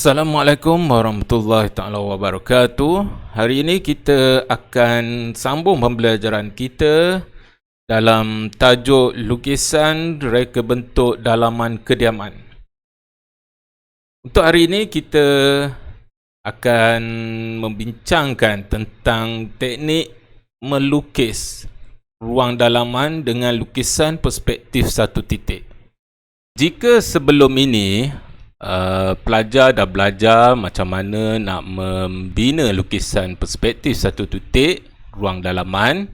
Assalamualaikum warahmatullahi taala wabarakatuh. Hari ini kita akan sambung pembelajaran kita dalam tajuk lukisan reka bentuk dalaman kediaman. Untuk hari ini kita akan membincangkan tentang teknik melukis ruang dalaman dengan lukisan perspektif satu titik. Jika sebelum ini pelajar dah belajar macam mana nak membina lukisan perspektif satu titik ruang dalaman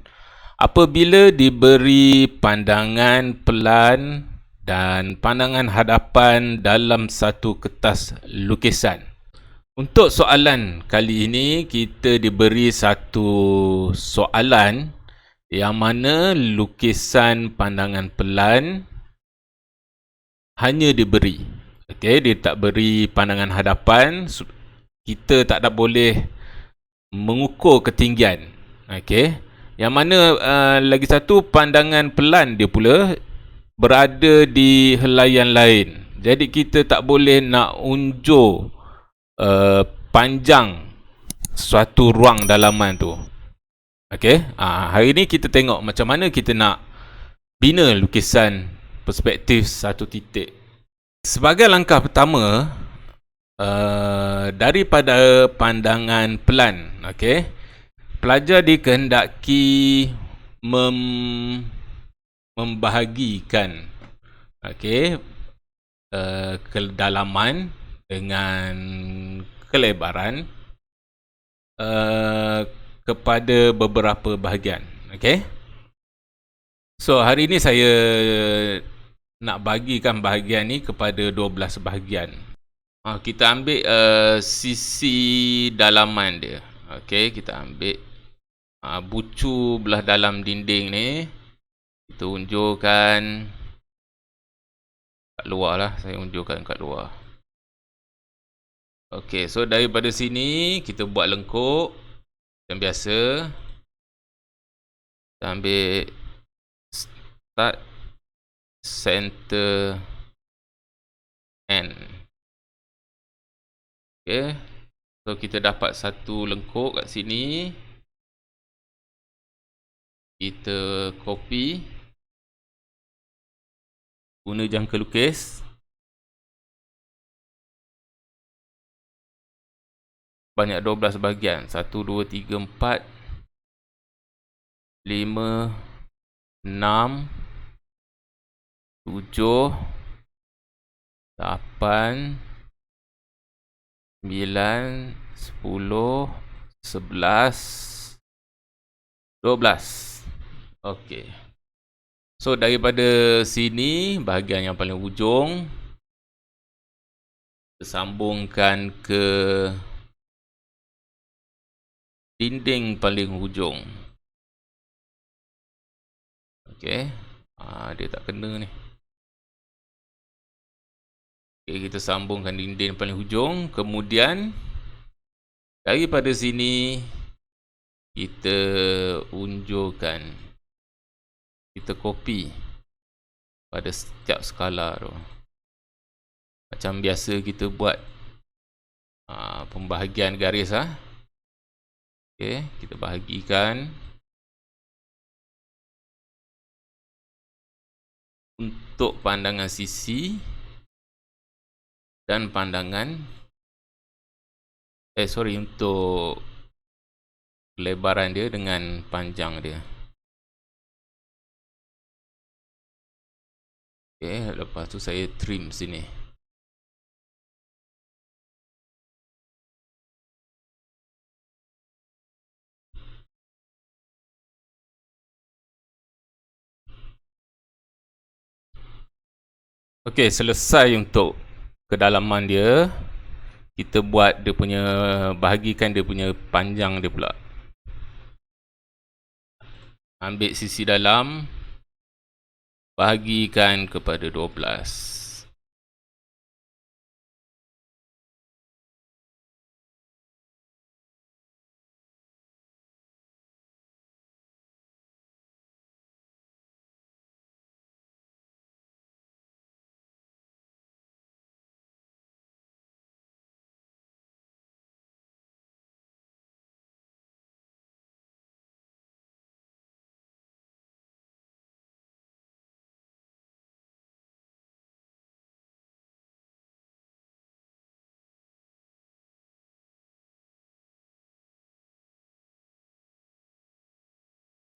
apabila diberi pandangan pelan dan pandangan hadapan dalam satu kertas lukisan. Untuk soalan kali ini, kita diberi satu soalan yang mana lukisan pandangan pelan hanya diberi. Okey, dia tak beri pandangan hadapan. Kita tak boleh mengukur ketinggian. Okey. Yang mana lagi satu pandangan pelan dia pula berada di helaian lain. Jadi kita tak boleh nak unjuk panjang suatu ruang dalaman tu. Okey. Hari ni kita tengok macam mana kita nak bina lukisan perspektif satu titik. Sebagai langkah pertama, daripada pandangan pelan, okey, pelajar dikehendaki membahagikan kedalaman dengan kelebaran kepada beberapa bahagian. Okey. So hari ini saya nak bagikan bahagian ni kepada 12 bahagian. Kita ambil sisi dalaman dia. Okey, kita ambil bucu belah dalam dinding ni. Kita unjurkan kat luar lah. Saya unjurkan kat luar. Okey, so daripada sini kita buat lengkuk yang biasa. Kita ambil start center end. Okay. So kita dapat satu lengkuk kat sini. Kita copy. Guna jangka lukis. Banyak 12 bahagian. 1, 2, 3, 4 5 6 7 8 9 10 11 12. Okey. So daripada sini bahagian yang paling hujung kita sambungkan ke dinding paling hujung. Okey. Dia tak kena ni. Okay, kita sambungkan dinding paling hujung. Kemudian daripada sini kita unjurkan, kita copy pada setiap skala tu. Macam biasa kita buat pembahagian garis Okay, kita bahagikan untuk pandangan sisi dan pandangan untuk lebaran dia dengan panjang dia. Okay, lepas tu saya trim sini. Okay, selesai untuk kedalaman dia. Kita buat dia punya, bahagikan dia punya panjang dia pula. Ambil sisi dalam, bahagikan kepada 12.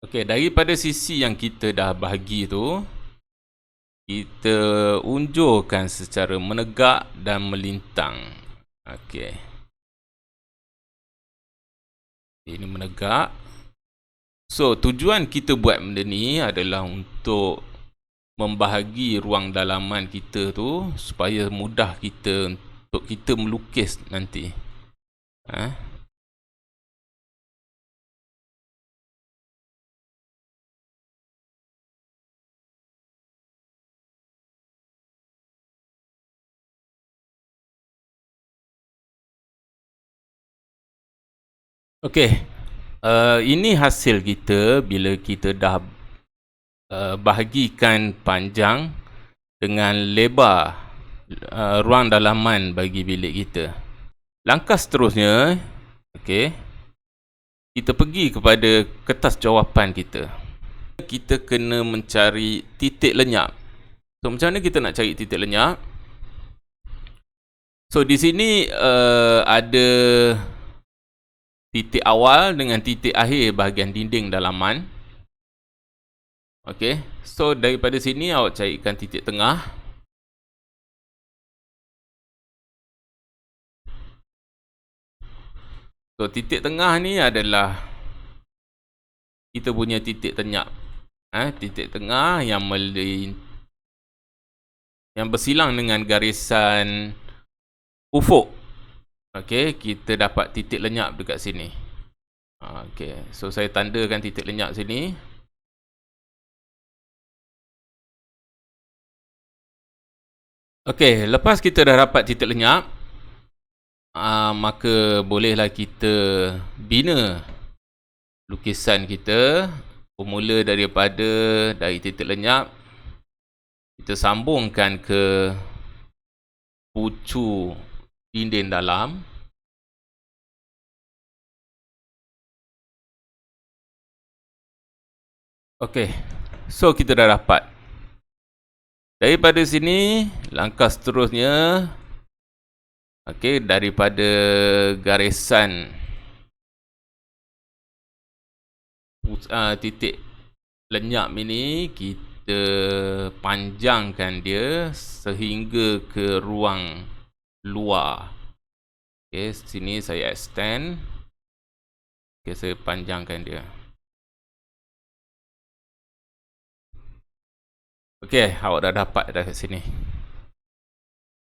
Okey, daripada sisi yang kita dah bahagi tu, kita unjurkan secara menegak dan melintang. Okey. Ini menegak. So, tujuan kita buat benda ni adalah untuk membahagi ruang dalaman kita tu supaya mudah kita untuk kita melukis nanti. Okey. Ini hasil kita bila kita dah bahagikan panjang dengan lebar ruang dalaman bagi bilik kita. Langkah seterusnya, okey, kita pergi kepada kertas jawapan kita. Kita kena mencari titik lenyap. So, macam mana kita nak cari titik lenyap? So, di sini ada titik awal dengan titik akhir bahagian dinding dalaman. Okey, so daripada sini awak carikan titik tengah. So, titik tengah ni adalah kita punya titik lenyap. Titik tengah yang bersilang dengan garisan ufuk. Okey, kita dapat titik lenyap dekat sini. Okey, so saya tandakan titik lenyap sini. Okey, lepas kita dah dapat titik lenyap, maka bolehlah kita bina lukisan kita bermula dari titik lenyap. Kita sambungkan ke pucu dinding dalam. Okey, so kita dah dapat. Daripada sini, langkah seterusnya, okey, daripada garisan titik lenyap ini, kita panjangkan dia sehingga ke ruang luar. Okey, sini saya extend. Okey, saya panjangkan dia. Okey, awak dah dapat dah kat sini.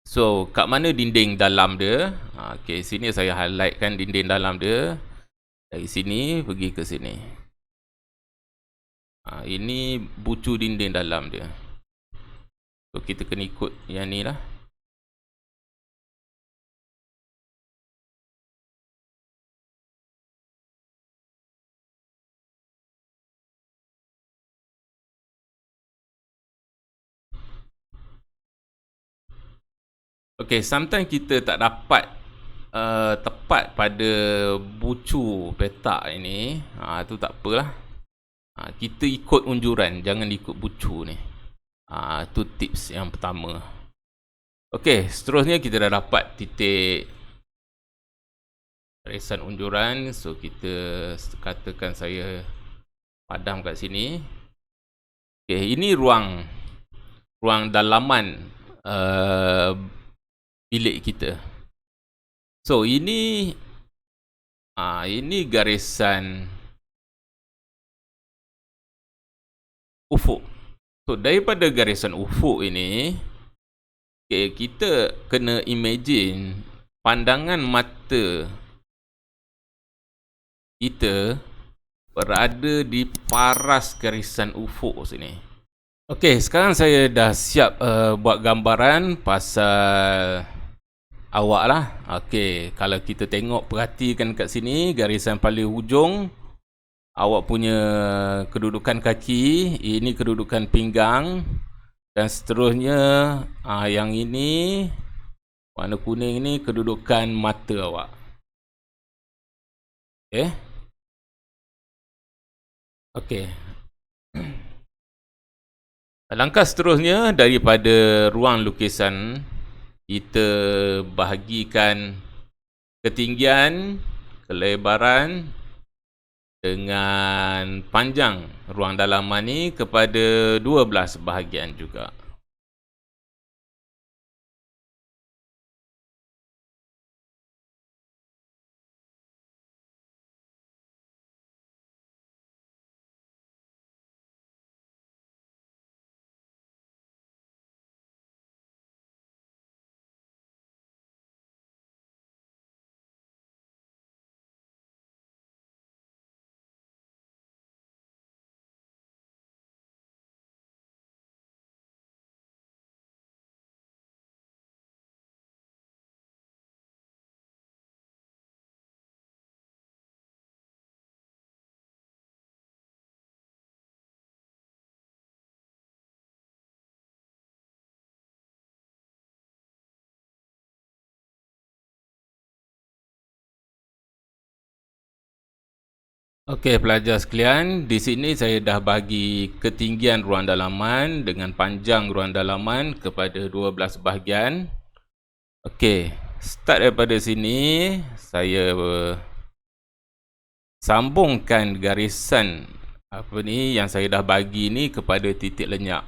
So, kat mana dinding dalam dia? Okey, sini saya highlightkan dinding dalam dia. Dari sini pergi ke sini. Ini bucu dinding dalam dia. So, kita kena ikut yang ni lah. Okey, sometimes kita tak dapat tepat pada bucu petak ini. Tu tak apalah. Kita ikut unjuran, jangan ikut bucu ni. Tu tips yang pertama. Okey, seterusnya kita dah dapat titik garisan unjuran. So, kita katakan saya padam kat sini. Okey, ini ruang dalaman bilik kita. So, ini garisan ufuk. So, daripada garisan ufuk ini, okay, kita kena imagine pandangan mata kita berada di paras garisan ufuk sini. Okey, sekarang saya dah siap buat gambaran pasal awak lah. Okey, kalau kita tengok, perhatikan kat sini, garisan paling hujung, awak punya kedudukan kaki, ini kedudukan pinggang, dan seterusnya yang ini, warna kuning ini, kedudukan mata awak. Okey. Okey. Langkah seterusnya, daripada ruang lukisan, kita bahagikan ketinggian, kelebaran dengan panjang ruang dalaman ni kepada 12 bahagian juga. Okey, pelajar sekalian, di sini saya dah bagi ketinggian ruang dalaman dengan panjang ruang dalaman kepada 12 bahagian. Okey, start daripada sini, saya sambungkan garisan apa ni yang saya dah bagi ni kepada titik lenyap.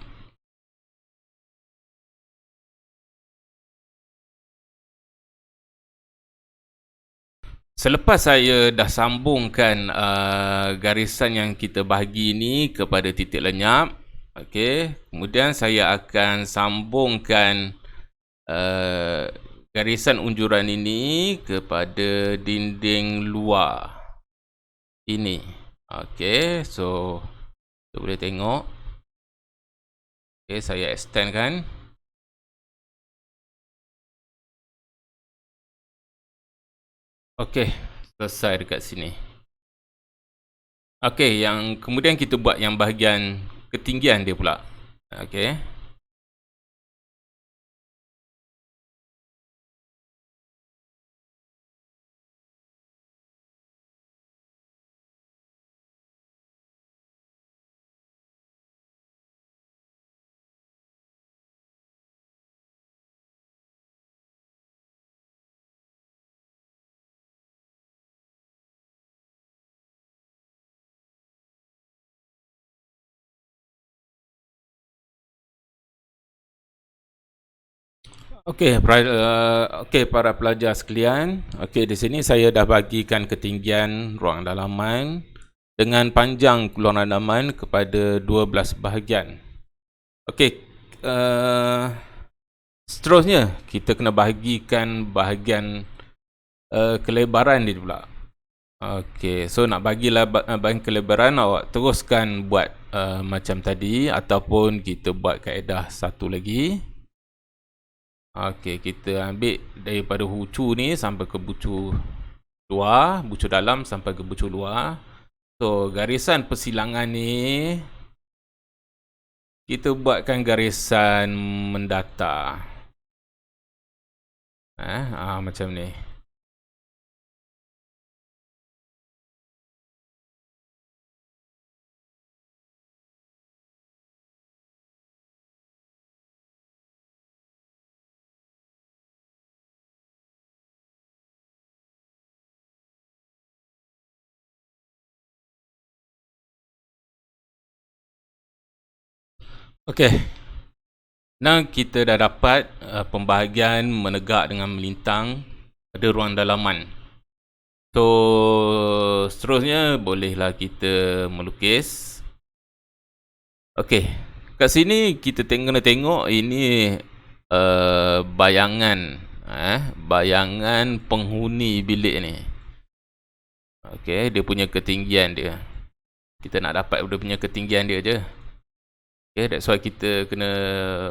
Selepas saya dah sambungkan garisan yang kita bahagi ni kepada titik lenyap, okey, kemudian saya akan sambungkan garisan unjuran ini kepada dinding luar ini. Okey, so kita boleh tengok. Okey, saya extendkan. Okey, selesai dekat sini. Okey, yang kemudian kita buat yang bahagian ketinggian dia pula. Okey. Okey, para pelajar sekalian. Okey, di sini saya dah bagikan ketinggian ruang dalaman dengan panjang ruang dalaman kepada 12 bahagian. Okey, seterusnya kita kena bahagikan bahagian kelebaran dia pula. Okey, so nak bagilah bahagian kelebaran, awak teruskan buat macam tadi ataupun kita buat kaedah satu lagi. Okey, kita ambil daripada bucu ni sampai ke bucu luar, bucu dalam sampai ke bucu luar. So, garisan persilangan ni kita buatkan garisan mendatar. Macam ni. Okey. Nah, kita dah dapat pembahagian menegak dengan melintang pada ruang dalaman. So, seterusnya bolehlah kita melukis. Okey. Kat sini kita kena tengok ini bayangan bayangan penghuni bilik ni. Okey, dia punya ketinggian dia. Kita nak dapat dia punya ketinggian dia je. Okay, that's why kita kena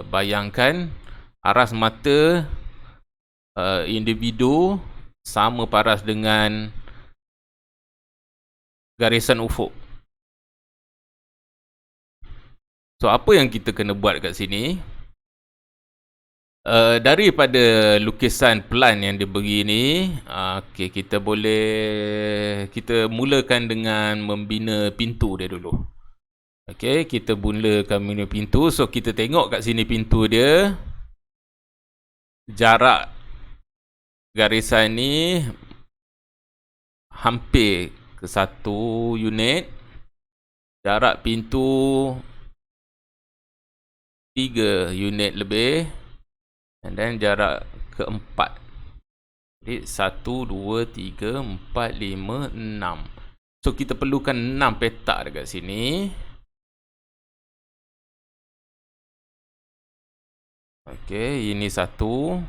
bayangkan aras mata individu sama paras dengan garisan ufuk. So, apa yang kita kena buat kat sini? Daripada lukisan plan yang diberi ni, okay, kita mulakan dengan membina pintu dia dulu. Okey, kita mulakan membina pintu. So, kita tengok kat sini pintu dia. Jarak garisan ni hampir ke 1 unit, jarak pintu 3 unit lebih, and then jarak ke 4. Jadi 1, 2, 3, 4, 5, 6. So kita perlukan 6 petak dekat sini. Okey, ini 1.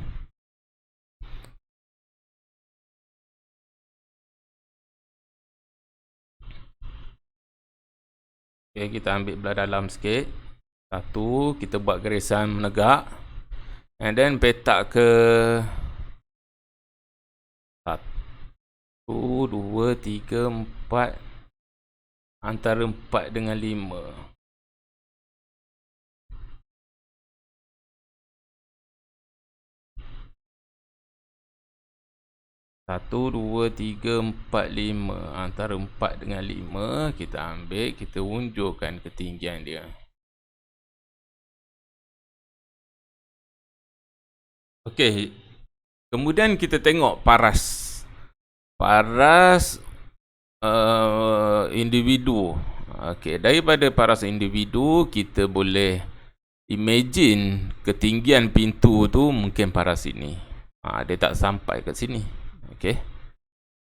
Okey, kita ambil belah dalam sikit. 1, kita buat garisan menegak. And then petak ke 1, 2, 3, 4. Antara 4 dengan 5. 1, 2, 3, 4, 5. Antara 4 dengan 5, kita ambil, kita unjurkan ketinggian dia. Okey. Kemudian kita tengok paras. Paras individu. Okey, daripada paras individu, kita boleh imagine ketinggian pintu tu mungkin paras sini. Dia tak sampai ke sini. Okey.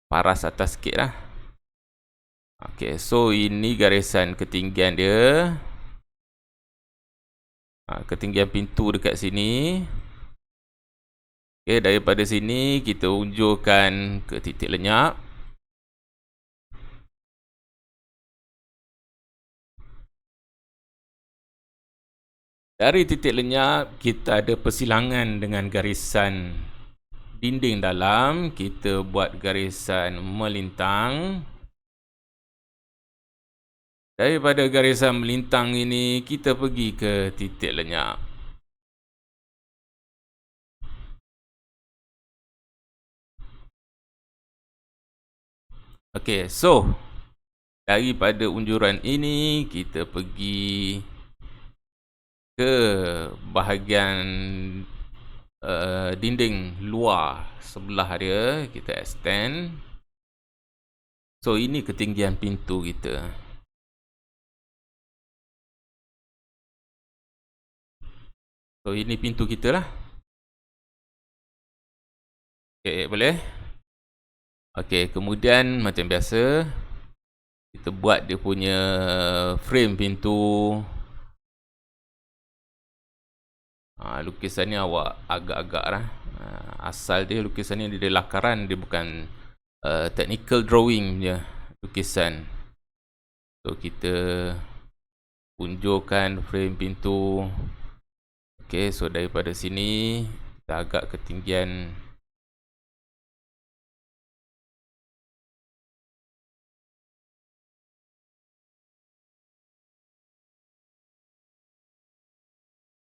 Paras atas sikit lah. Okey, so ini garisan ketinggian dia. Ketinggian pintu dekat sini. Okey, daripada sini kita unjurkan ke titik lenyap. Dari titik lenyap, kita ada persilangan dengan garisan dinding dalam. Kita buat garisan melintang. Daripada garisan melintang ini, kita pergi ke titik lenyap. Okey, so daripada unjuran ini, kita pergi ke bahagian dinding luar sebelah dia. Kita extend. So ini ketinggian pintu kita. So ini pintu kita lah. Okey, boleh? Okey, kemudian macam biasa, kita buat dia punya frame pintu. Lukisan ni awak agak-agak lah. Asal dia lukisan ni dia lakaran, dia bukan technical drawing je lukisan. So kita unjurkan frame pintu. Okey, so daripada sini kita agak ketinggian.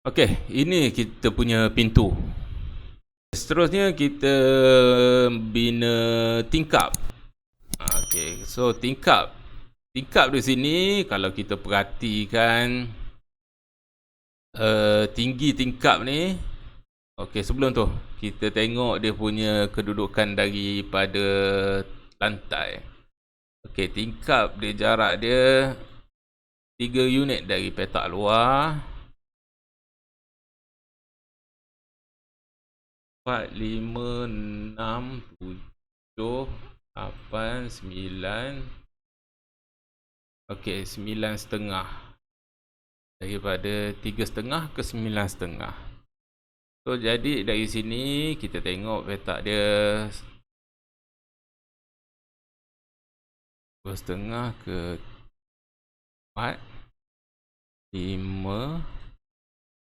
Okey, ini kita punya pintu. Seterusnya kita bina tingkap. Okey, so tingkap di sini kalau kita perhatikan tinggi tingkap ni. Okey, sebelum tu kita tengok dia punya kedudukan daripada lantai. Okey, tingkap dia, jarak dia 3 unit dari petak luar. 4, 5, 6, 7, 8, 9. Okey, 9,5. Daripada 3,5 ke 9,5. So jadi dari sini kita tengok petak dia 2,5 ke 4, 5,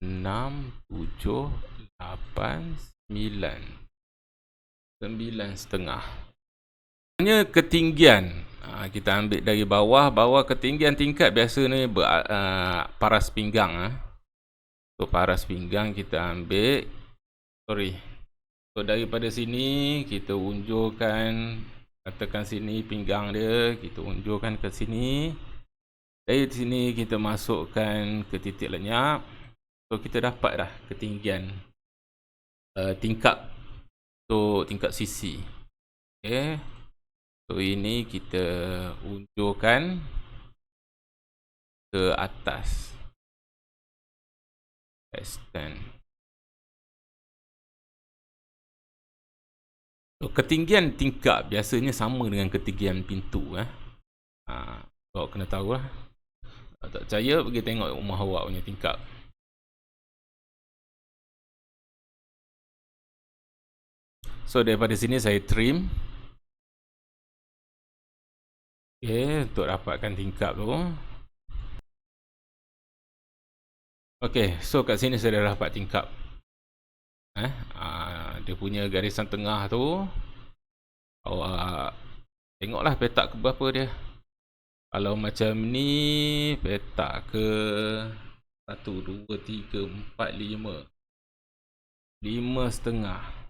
6, 7, 8, 9,5. Hanya ketinggian. Kita ambil dari bawah ketinggian tingkat biasa ni paras pinggang. So paras pinggang kita ambil. So daripada sini kita unjurkan, katakan sini pinggang dia, kita unjurkan ke sini. Dari sini kita masukkan ke titik lenyap. So kita dapat dah ketinggian tingkap untuk tingkap sisi. Okay. So ini kita unjurkan ke atas. Extend. So, ketinggian tingkap biasanya sama dengan ketinggian pintu. Awak kena tahu lah. Kalau tak percaya, pergi tengok rumah awak punya tingkap. So daripada sini saya trim. Okay, untuk dapatkan tingkap tu. Okay, so kat sini saya dah dapat tingkap. Dia punya garisan tengah tu. Awak tengoklah petak ke berapa dia. Kalau macam ni, petak ke 1, 2, 3, 4, 5. 5,5.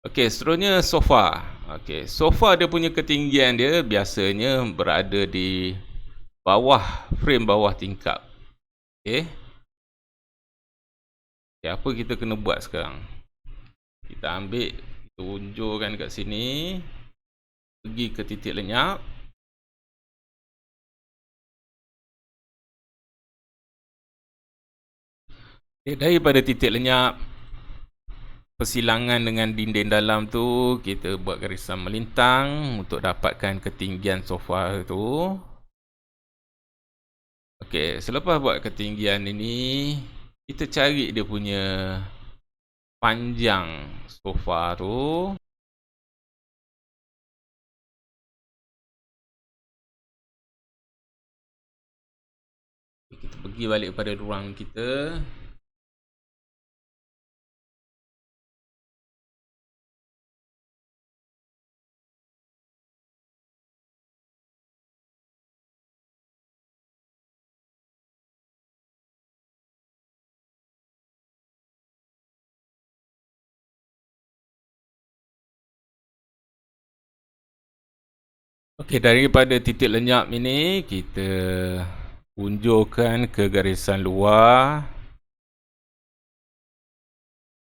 Okey, seterusnya sofa. Okey, sofa dia punya ketinggian dia biasanya berada di bawah frame bawah tingkap. Okey. Okay, apa kita kena buat sekarang? Kita ambil, kita unjurkan kat sini. Pergi ke titik lenyap. Okay, daripada titik lenyap, persilangan dengan dinding dalam tu, kita buat garisan melintang untuk dapatkan ketinggian sofa tu. Okey, selepas buat ketinggian ini, kita cari dia punya panjang sofa tu. Kita pergi balik pada ruang kita. Okey, daripada titik lenyap ini, kita unjurkan ke garisan luar.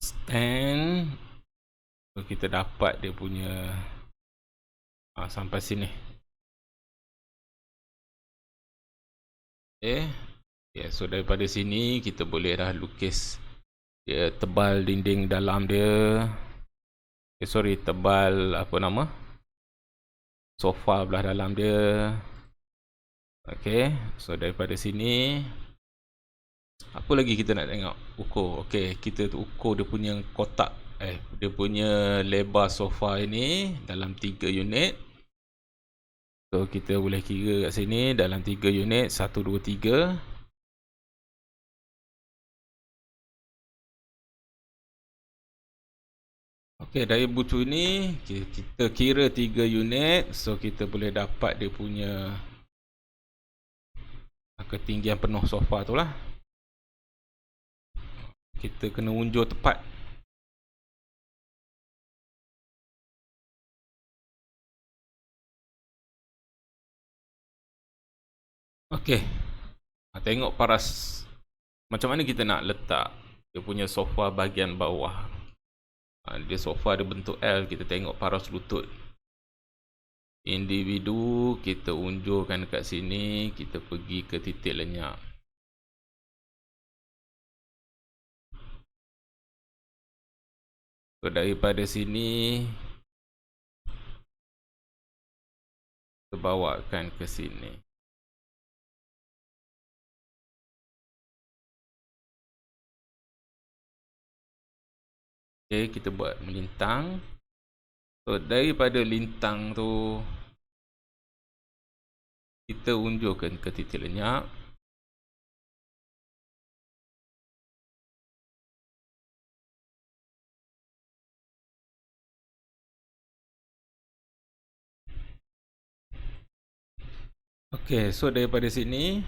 Stand. So, kita dapat dia punya sampai sini. Okay. So daripada sini kita boleh dah lukis dia tebal dinding dalam dia. Tebal apa nama? Sofa belah dalam dia. Okay, so daripada sini apa lagi kita nak tengok? Ukur. Okay, kita ukur dia punya kotak. Dia punya lebar sofa ini dalam 3 unit. So kita boleh kira kat sini dalam 3 unit 1, 2, 3. Okey, dari buku ini kita kira 3 unit. So kita boleh dapat dia punya ketinggian penuh sofa tu lah. Kita kena unjur tepat. Okey. Tengok paras. Macam mana kita nak letak dia punya sofa bahagian bawah. Dia sofa ada bentuk L. Kita tengok paras lutut. Individu kita unjurkan kat sini. Kita pergi ke titik lenyap. So daripada sini kita bawakan ke sini. Okay, kita buat melintang. So daripada lintang tu kita unjurkan ke titik lenyap. Okay, so daripada sini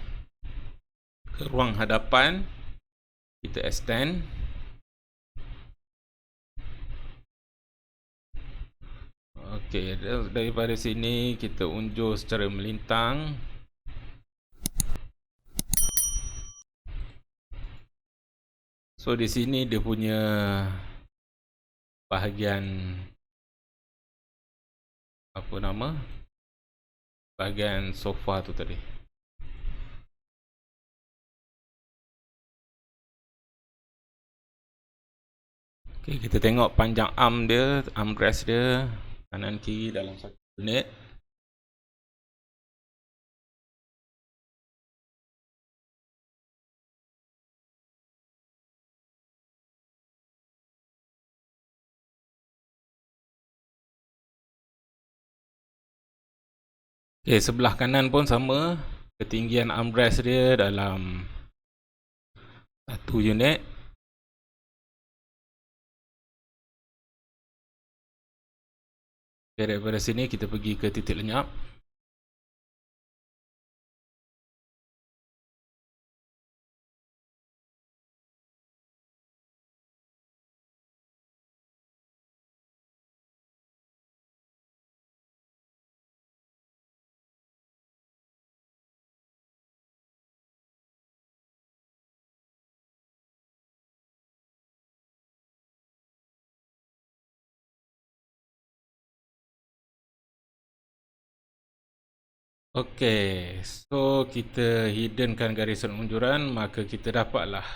ke ruang hadapan kita extend. Okay, daripada sini kita unjur secara melintang. So di sini dia punya bahagian apa nama? Bahagian sofa tu tadi. Okay, kita tengok panjang arm dia, armrest dia, kanan kiri dalam 1 unit. Okay, sebelah kanan pun sama. Ketinggian armrest dia dalam 1 unit. Okay, daripada sini kita pergi ke titik lenyap. Okay, so kita hiddenkan garisan unjuran, maka kita dapatlah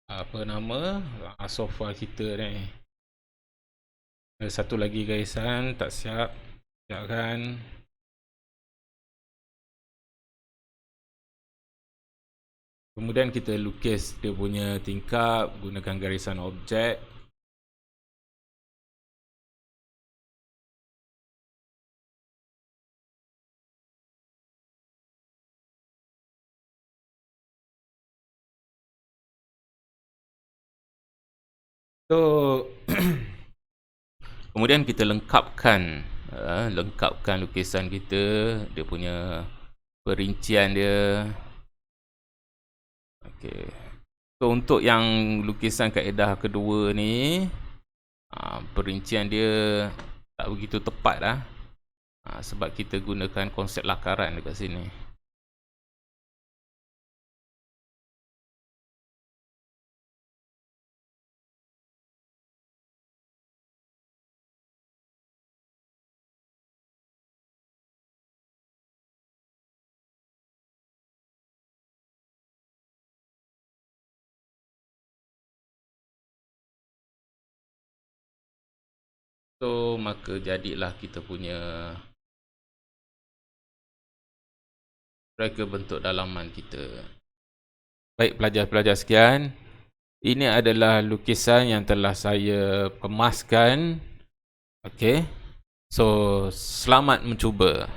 apa nama sofa kita ni. Ada satu lagi garisan tak siap, siapkan. Kemudian kita lukis dia punya tingkap gunakan garisan objek. So kemudian kita lengkapkan lukisan kita, dia punya perincian dia. Okey. So untuk yang lukisan kaedah kedua ni, perincian dia tak begitu tepat lah. Sebab kita gunakan konsep lakaran dekat sini. So maka jadilah kita punya reka bentuk dalaman kita. Baik pelajar-pelajar sekian, ini adalah lukisan yang telah saya kemaskan. Okey. So selamat mencuba.